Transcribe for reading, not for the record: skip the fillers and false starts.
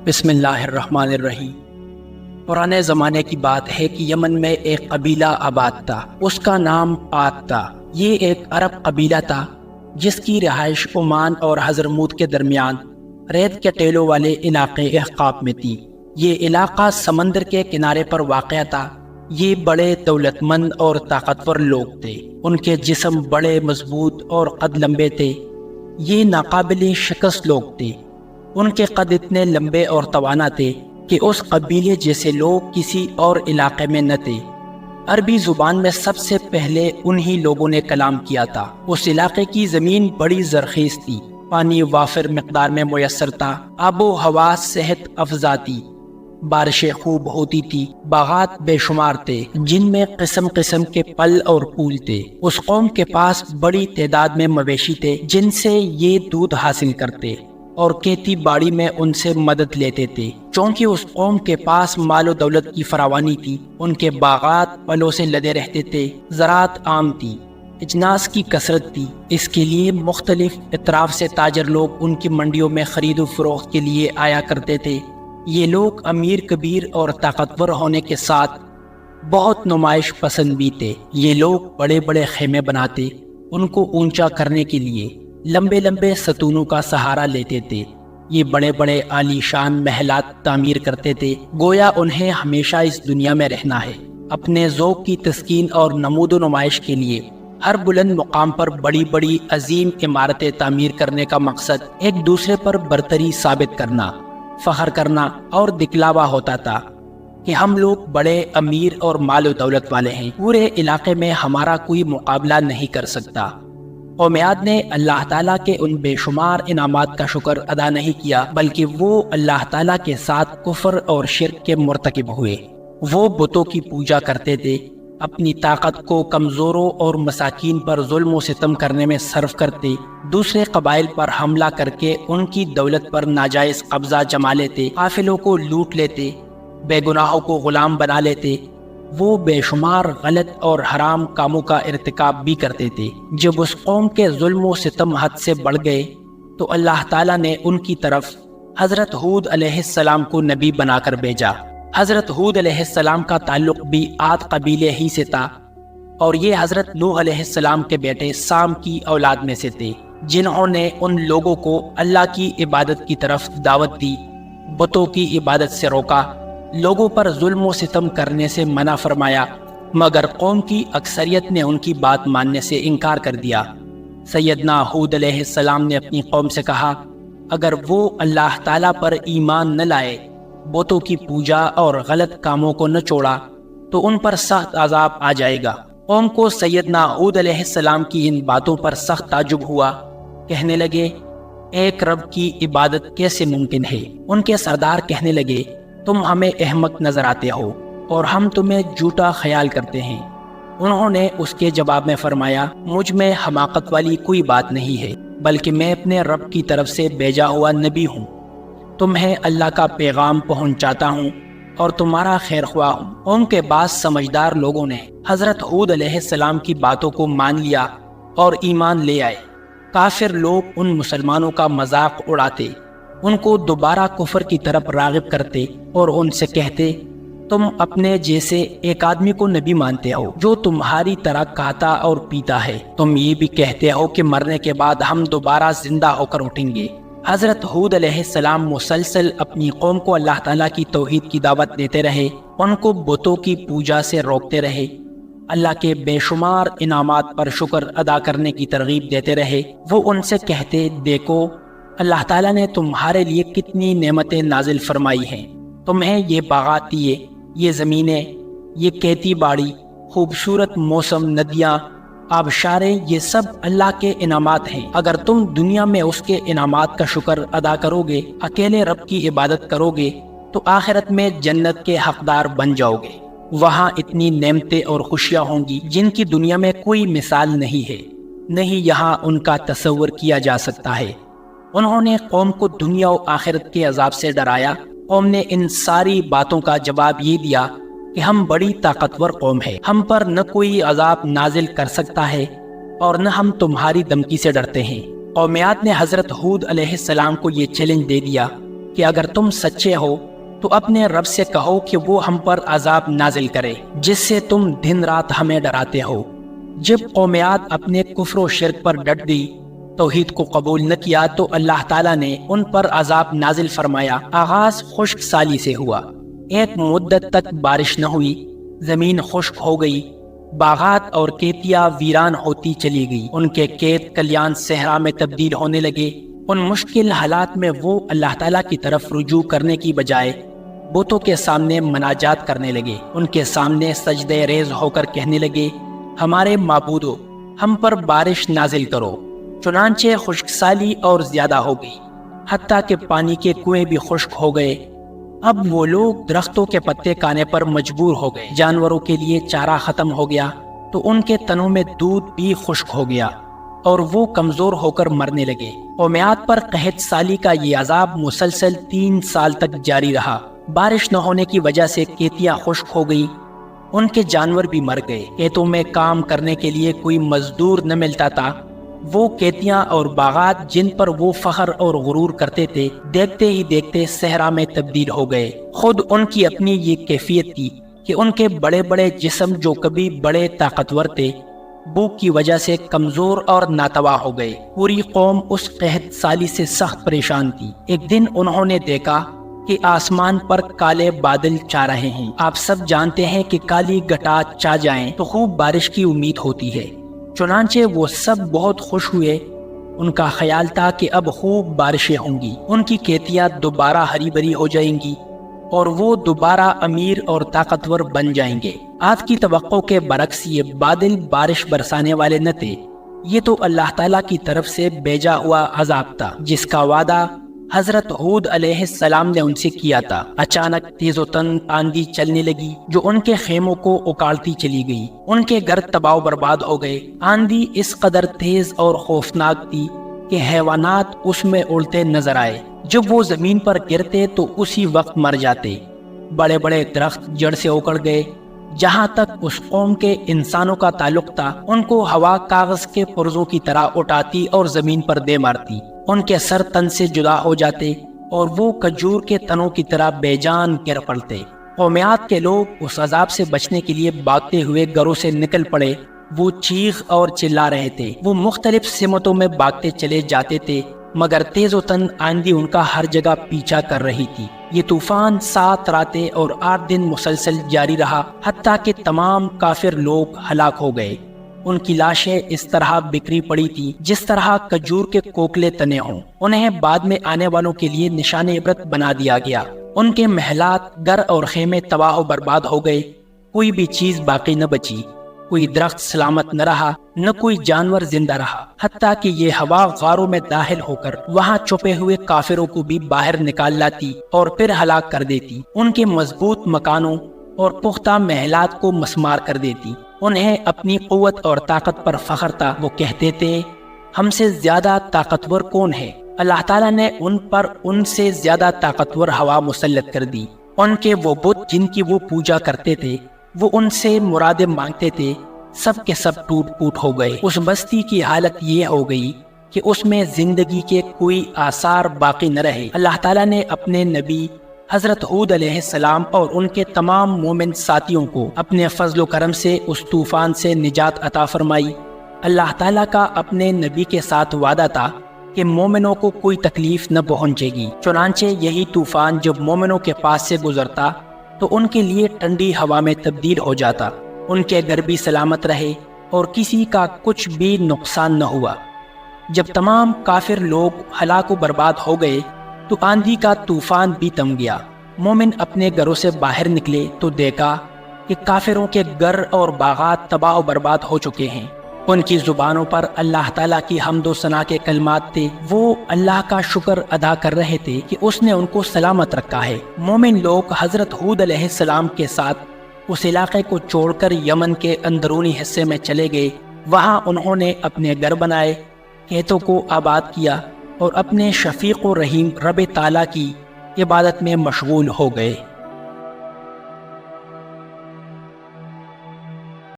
بسم اللہ الرحمن الرحیم۔ پرانے زمانے کی بات ہے کہ یمن میں ایک قبیلہ آباد تھا، اس کا نام عاد تھا۔ یہ ایک عرب قبیلہ تھا جس کی رہائش عمان اور حضرموت کے درمیان ریت کے ٹیلوں والے علاقے احقاب میں تھی۔ یہ علاقہ سمندر کے کنارے پر واقع تھا۔ یہ بڑے دولت مند اور طاقتور لوگ تھے۔ ان کے جسم بڑے مضبوط اور قد لمبے تھے۔ یہ ناقابل شکست لوگ تھے۔ ان کے قد اتنے لمبے اور توانا تھے کہ اس قبیلے جیسے لوگ کسی اور علاقے میں نہ تھے۔ عربی زبان میں سب سے پہلے انہی لوگوں نے کلام کیا تھا۔ اس علاقے کی زمین بڑی زرخیز تھی، پانی وافر مقدار میں میسر تھا، آب و ہوا صحت افزا تھی، بارشیں خوب ہوتی تھی، باغات بے شمار تھے جن میں قسم قسم کے پھل اور پھول تھے۔ اس قوم کے پاس بڑی تعداد میں مویشی تھے جن سے یہ دودھ حاصل کرتے اور کھیتی باڑی میں ان سے مدد لیتے تھے۔ چونکہ اس قوم کے پاس مال و دولت کی فراوانی تھی، ان کے باغات پھلوں سے لدے رہتے تھے، زراعت عام تھی، اجناس کی کثرت تھی۔ اس کے لیے مختلف اطراف سے تاجر لوگ ان کی منڈیوں میں خرید و فروخت کے لیے آیا کرتے تھے۔ یہ لوگ امیر کبیر اور طاقتور ہونے کے ساتھ بہت نمائش پسند بھی تھے۔ یہ لوگ بڑے بڑے خیمے بناتے، ان کو اونچا کرنے کے لیے لمبے لمبے ستونوں کا سہارا لیتے تھے۔ یہ بڑے بڑے عالی شان محلات تعمیر کرتے تھے، گویا انہیں ہمیشہ اس دنیا میں رہنا ہے۔ اپنے ذوق کی تسکین اور نمود و نمائش کے لیے ہر بلند مقام پر بڑی بڑی عظیم عمارتیں تعمیر کرنے کا مقصد ایک دوسرے پر برتری ثابت کرنا، فخر کرنا اور دکھلاوا ہوتا تھا کہ ہم لوگ بڑے امیر اور مال و دولت والے ہیں، پورے علاقے میں ہمارا کوئی مقابلہ نہیں کر سکتا۔ قوم عاد نے اللہ تعالیٰ کے ان بے شمار انعامات کا شکر ادا نہیں کیا، بلکہ وہ اللہ تعالیٰ کے ساتھ کفر اور شرک کے مرتکب ہوئے۔ وہ بتوں کی پوجا کرتے تھے، اپنی طاقت کو کمزوروں اور مساکین پر ظلم و ستم کرنے میں صرف کرتے، دوسرے قبائل پر حملہ کر کے ان کی دولت پر ناجائز قبضہ جما لیتے، قافلوں کو لوٹ لیتے، بے گناہوں کو غلام بنا لیتے۔ وہ بے شمار غلط اور حرام کاموں کا ارتکاب بھی کرتے تھے۔ جب اس قوم کے ظلم و ستم حد سے بڑھ گئے تو اللہ تعالیٰ نے ان کی طرف حضرت ہود علیہ السلام کو نبی بنا کر بھیجا۔ حضرت ہود علیہ السلام کا تعلق بھی عاد قبیلے ہی سے تھا، اور یہ حضرت نوح علیہ السلام کے بیٹے سام کی اولاد میں سے تھے، جنہوں نے ان لوگوں کو اللہ کی عبادت کی طرف دعوت دی، بتوں کی عبادت سے روکا، لوگوں پر ظلم و ستم کرنے سے منع فرمایا، مگر قوم کی اکثریت نے ان کی بات ماننے سے انکار کر دیا۔ سیدنا ہود علیہ السلام نے اپنی قوم سے کہا، اگر وہ اللہ تعالیٰ پر ایمان نہ لائے، بتوں کی پوجا اور غلط کاموں کو نہ چھوڑا تو ان پر سخت عذاب آ جائے گا۔ قوم کو سیدنا ہود علیہ السلام کی ان باتوں پر سخت تعجب ہوا، کہنے لگے، ایک رب کی عبادت کیسے ممکن ہے؟ ان کے سردار کہنے لگے، تم ہمیں احمق نظر آتے ہو اور ہم تمہیں جھوٹا خیال کرتے ہیں۔ انہوں نے اس کے جواب میں فرمایا، مجھ میں حماقت والی کوئی بات نہیں ہے، بلکہ میں اپنے رب کی طرف سے بھیجا ہوا نبی ہوں، تمہیں اللہ کا پیغام پہنچاتا ہوں اور تمہارا خیر خواہ ہوں۔ ان کے بعض سمجھدار لوگوں نے حضرت ہود علیہ السلام کی باتوں کو مان لیا اور ایمان لے آئے۔ کافر لوگ ان مسلمانوں کا مذاق اڑاتے، ان کو دوبارہ کفر کی طرف راغب کرتے اور ان سے کہتے، تم اپنے جیسے ایک آدمی کو نبی مانتے ہو جو تمہاری طرح کھاتا اور پیتا ہے، تم یہ بھی کہتے ہو کہ مرنے کے بعد ہم دوبارہ زندہ ہو کر اٹھیں گے۔ حضرت ہود علیہ السلام مسلسل اپنی قوم کو اللہ تعالیٰ کی توحید کی دعوت دیتے رہے، ان کو بتوں کی پوجا سے روکتے رہے، اللہ کے بے شمار انعامات پر شکر ادا کرنے کی ترغیب دیتے رہے۔ وہ ان سے کہتے، دیکھو اللہ تعالیٰ نے تمہارے لیے کتنی نعمتیں نازل فرمائی ہیں، تمہیں یہ باغات دیے، یہ زمینیں، یہ کھیتی باڑی، خوبصورت موسم، ندیاں، آبشاریں، یہ سب اللہ کے انعامات ہیں۔ اگر تم دنیا میں اس کے انعامات کا شکر ادا کرو گے، اکیلے رب کی عبادت کرو گے، تو آخرت میں جنت کے حقدار بن جاؤ گے۔ وہاں اتنی نعمتیں اور خوشیاں ہوں گی جن کی دنیا میں کوئی مثال نہیں ہے، نہیں یہاں ان کا تصور کیا جا سکتا ہے۔ انہوں نے قوم کو دنیا و آخرت کے عذاب سے ڈرایا۔ قوم نے ان ساری باتوں کا جواب یہ دیا کہ ہم بڑی طاقتور قوم ہے، ہم پر نہ کوئی عذاب نازل کر سکتا ہے اور نہ ہم تمہاری دھمکی سے ڈرتے ہیں۔ قوم عاد نے حضرت ہود علیہ السلام کو یہ چیلنج دے دیا کہ اگر تم سچے ہو تو اپنے رب سے کہو کہ وہ ہم پر عذاب نازل کرے جس سے تم دن رات ہمیں ڈراتے ہو۔ جب قومیات اپنے کفر و شرک پر ڈٹ گئی، توحید کو قبول نہ کیا، تو اللہ تعالیٰ نے ان پر عذاب نازل فرمایا۔ آغاز خشک سالی سے ہوا، ایک مدت تک بارش نہ ہوئی، زمین خشک ہو گئی، باغات اور کھیتیاں ویران ہوتی چلی گئی، ان کے کھیت کلیان صحرا میں تبدیل ہونے لگے۔ ان مشکل حالات میں وہ اللہ تعالیٰ کی طرف رجوع کرنے کی بجائے بتوں کے سامنے مناجات کرنے لگے، ان کے سامنے سجدے ریز ہو کر کہنے لگے، ہمارے معبودو، ہم پر بارش نازل کرو۔ چنانچہ خشک سالی اور زیادہ ہو گئی، حتیٰ کہ پانی کے کنویں بھی خشک ہو گئے۔ اب وہ لوگ درختوں کے پتے کھانے پر مجبور ہو گئے، جانوروں کے لیے چارہ ختم ہو گیا تو ان کے تنوں میں دودھ بھی خشک ہو گیا اور وہ کمزور ہو کر مرنے لگے۔ قومیات پر قحط سالی کا یہ عذاب مسلسل 3 سال تک جاری رہا۔ بارش نہ ہونے کی وجہ سے کھیتیاں خشک ہو گئی، ان کے جانور بھی مر گئے، کھیتوں میں کام کرنے کے لیے کوئی مزدور نہ ملتا تھا۔ وہ کھیتیاں اور باغات جن پر وہ فخر اور غرور کرتے تھے، دیکھتے ہی دیکھتے صحرا میں تبدیل ہو گئے۔ خود ان کی اپنی یہ کیفیت تھی کہ ان کے بڑے بڑے جسم جو کبھی بڑے طاقتور تھے، بھوک کی وجہ سے کمزور اور ناتواں ہو گئے۔ پوری قوم اس قحط سالی سے سخت پریشان تھی۔ ایک دن انہوں نے دیکھا کہ آسمان پر کالے بادل چھا رہے ہیں۔ آپ سب جانتے ہیں کہ کالی گھٹا چھا جائیں تو خوب بارش کی امید ہوتی ہے۔ چنانچہ وہ سب بہت خوش ہوئے، ان کا خیال تھا کہ اب خوب بارشیں ہوں گی، ان کی کھیتیاں دوبارہ ہری بھری ہو جائیں گی اور وہ دوبارہ امیر اور طاقتور بن جائیں گے۔ آج کی توقع کے برعکس یہ بادل بارش برسانے والے نہ تھے، یہ تو اللہ تعالیٰ کی طرف سے بھیجا ہوا عذاب تھا جس کا وعدہ حضرت ہود علیہ السلام نے ان سے کیا تھا۔ اچانک تیز و تند آندھی چلنے لگی جو ان کے خیموں کو اکاڑتی چلی گئی، ان کے گھر تباہ و برباد ہو گئے۔ آندھی اس قدر تیز اور خوفناک تھی کہ حیوانات اس میں اڑتے نظر آئے، جب وہ زمین پر گرتے تو اسی وقت مر جاتے۔ بڑے بڑے درخت جڑ سے اکڑ گئے۔ جہاں تک اس قوم کے انسانوں کا تعلق تھا، ان کو ہوا کاغذ کے پرزوں کی طرح اٹھاتی اور زمین پر دے مارتی، ان کے سر تن سے جدا ہو جاتے اور وہ کھجور کے تنوں کی طرح بے جان گر پڑتے۔ قومیات کے لوگ اس عذاب سے بچنے کے لیے بھاگتے ہوئے گھروں سے نکل پڑے۔ وہ چیخ اور چلا رہے تھے، وہ مختلف سمتوں میں بھاگتے چلے جاتے تھے، مگر تیز و تند آندھی ان کا ہر جگہ پیچھا کر رہی تھی۔ یہ طوفان 7 راتیں اور 8 دن مسلسل جاری رہا، حتیٰ کہ تمام کافر لوگ ہلاک ہو گئے۔ ان کی لاشیں اس طرح بکھری پڑی تھی جس طرح کھجور کے کوکلے تنے ہوں۔ انہیں بعد میں آنے والوں کے لیے نشان عبرت بنا دیا گیا۔ ان کے محلات، گھر اور خیمے تباہ و برباد ہو گئے، کوئی بھی چیز باقی نہ بچی، کوئی درخت سلامت نہ رہا، نہ کوئی جانور زندہ رہا، حتیٰ کہ یہ ہوا غاروں میں داخل ہو کر وہاں چھپے ہوئے کافروں کو بھی باہر نکال لاتی اور پھر ہلاک کر دیتی، ان کے مضبوط مکانوں اور پختہ محلات کو مسمار کر دیتی۔ انہیں اپنی قوت اور طاقت پر فخر تھا، وہ کہتے تھے، ہم سے زیادہ طاقتور کون ہے؟ اللہ تعالیٰ نے ان پر ان سے زیادہ طاقتور ہوا مسلط کر دی۔ ان کے وہ بت جن کی وہ پوجا کرتے تھے، وہ ان سے مرادیں مانگتے تھے، سب کے سب ٹوٹ پوٹ ہو گئے۔ اس بستی کی حالت یہ ہو گئی کہ اس میں زندگی کے کوئی آثار باقی نہ رہے۔ اللہ تعالیٰ نے اپنے نبی حضرت ہود علیہ السلام اور ان کے تمام مومن ساتھیوں کو اپنے فضل و کرم سے اس طوفان سے نجات عطا فرمائی۔ اللہ تعالیٰ کا اپنے نبی کے ساتھ وعدہ تھا کہ مومنوں کو کوئی تکلیف نہ پہنچے گی۔ چنانچہ یہی طوفان جب مومنوں کے پاس سے گزرتا تو ان کے لیے ٹھنڈی ہوا میں تبدیل ہو جاتا، ان کے گھر بھی سلامت رہے اور کسی کا کچھ بھی نقصان نہ ہوا۔ جب تمام کافر لوگ ہلاک و برباد ہو گئے تو آندھی کا طوفان بھی تھم گیا۔ مومن اپنے گھروں سے باہر نکلے تو دیکھا کہ کافروں کے گھر اور باغات تباہ و برباد ہو چکے ہیں۔ ان کی زبانوں پر اللہ تعالیٰ کی حمد و ثنا کے کلمات تھے، وہ اللہ کا شکر ادا کر رہے تھے کہ اس نے ان کو سلامت رکھا ہے۔ مومن لوگ حضرت ہود علیہ السلام کے ساتھ اس علاقے کو چھوڑ کر یمن کے اندرونی حصے میں چلے گئے۔ وہاں انہوں نے اپنے گھر بنائے، کھیتوں کو آباد کیا اور اپنے شفیق و رحیم رب تعالیٰ کی عبادت میں مشغول ہو گئے۔